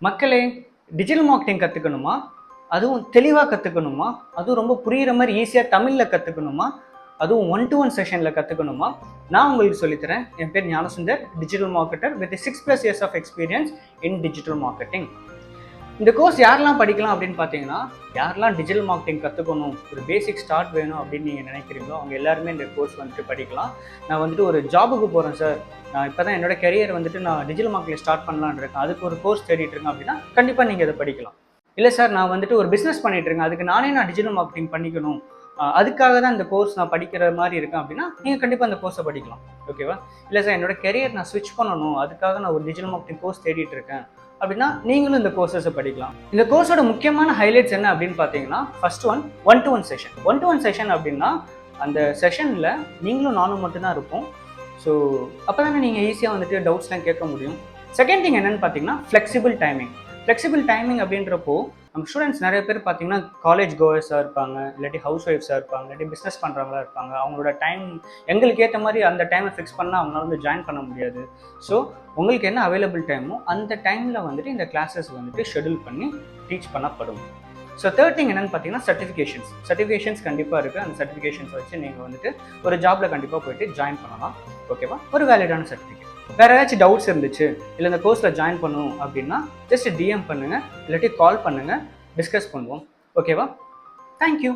மக்களே, digital marketing கற்றுக்கணுமா? அதுவும் தெளிவாக கற்றுக்கணுமா? அதுவும் ரொம்ப புரிகிற மாதிரி ஈஸியாக தமிழில் கற்றுக்கணுமா? அதுவும் 1-to-1 செஷனில் கற்றுக்கணுமா? நான் உங்களுக்கு சொல்லித்தரேன். என் பேர் Gnanasundar, digital marketer with 6+ years of experience in digital marketing. இந்த கோர்ஸ் யாரெல்லாம் படிக்கலாம் அப்படின்னு பார்த்தீங்கன்னா, யாரெல்லாம் டிஜிட்டல் மார்க்கெட்டிங் கற்றுக்கணும், ஒரு பேசிக் ஸ்டார்ட் வேணும் அப்படின்னு நீங்கள் நினைக்கிறீங்களோ அவங்க எல்லாருமே இந்த கோர்ஸ் வந்துட்டு படிக்கலாம். நான் வந்துட்டு ஒரு ஜாபுக்கு போகிறேன் சார், நான் இப்போ தான் என்னோட கெரியர் வந்துட்டு நான் டிஜிட்டல் மார்க்கெட்டிங் ஸ்டார்ட் பண்ணலான்னு இருக்கேன், அதுக்கு ஒரு கோர்ஸ் தேடிட்டு இருக்கேன் அப்படின்னா கண்டிப்பாக நீங்கள் இதை படிக்கலாம். இல்லை சார், நான் வந்துட்டு ஒரு பிஸ்னஸ் பண்ணிட்டு இருக்கேன், அதுக்கு நான் டிஜிட்டல் மார்க்கெட்டிங் பண்ணிக்கணும், அதுக்காக தான் இந்த கோர்ஸ் நான் படிக்கிற மாதிரி இருக்கேன் அப்படின்னா நீங்கள் கண்டிப்பாக அந்த கோர்ஸை படிக்கலாம். ஓகேவா? இல்லை சார், என்னோட கெரியர் நான் ஸ்விட்ச் பண்ணணும், அதுக்காக நான் ஒரு டிஜிட்டல் மார்க்கெட்டிங் கோர்ஸ் தேடிட்டு இருக்கேன் அப்படின்னா நீங்களும் இந்த கோர்சஸை படிக்கலாம். இந்த கோர்ஸோட முக்கியமான ஹைலைட்ஸ் என்ன அப்படின்னு பார்த்தீங்கன்னா, first one to one session. 1-to-1 session அப்படின்னா அந்த செஷனில் நீங்களும் நானும் மட்டும்தான் இருப்போம். ஸோ அப்போ தானே நீங்கள் ஈஸியாக வந்துட்டு டவுட்ஸ்லாம் கேட்க முடியும். செகண்ட் திங் என்னென்னு பார்த்தீங்கன்னா ஃப்ளெக்சிபிள் டைமிங். ஃப்ளெக்சிபிள் டைமிங் அப்படின்றப்போ நம்ம ஸ்டூடெண்ட்ஸ் நிறைய பேர் பார்த்தீங்கன்னா காலேஜ் கோயர்ஸாக இருப்பாங்க, இல்லாட்டி ஹவுஸ் ஒய்ஃப்ஸாக இருப்பாங்க, இல்லாட்டி பிஸ்னஸ் பண்ணுறவங்களா இருப்பாங்க. அவங்களோட டைம் எங்களுக்கு ஏற்ற மாதிரி அந்த டைமை ஃபிக்ஸ் பண்ணால் அவங்களால வந்து ஜாயின் பண்ண முடியாது. ஸோ உங்களுக்கு என்ன அவைலபிள் டைமோ அந்த டைமில் வந்துட்டு இந்த கிளாஸஸ் வந்துட்டு ஷெடியூல் பண்ணி டீச் பண்ணப்படும். ஸோ தேர்ட் திங் என்னென்னு பார்த்தீங்கன்னா சர்டிஃபிகேஷன்ஸ் கண்டிப்பாக இருக்குது. அந்த சர்டிஃபிகேஷன்ஸ் வச்சு நீங்கள் வந்துட்டு ஒரு ஜாபில் கண்டிப்பாக போயிட்டு ஜாயின் பண்ணலாம். ஓகேவா? ஒரு வேலிடான சர்டிஃபிகேட். வேறு ஏதாச்சும் டவுட்ஸ் இருந்துச்சு, இல்லை இந்த கோர்ஸில் ஜாயின் பண்ணணும் அப்படின்னா ஜஸ்ட் டிஎம் பண்ணுங்கள், இல்லாட்டி கால் பண்ணுங்கள், டிஸ்கஸ் பண்ணுவோம். ஓகேவா? தேங்க்யூ.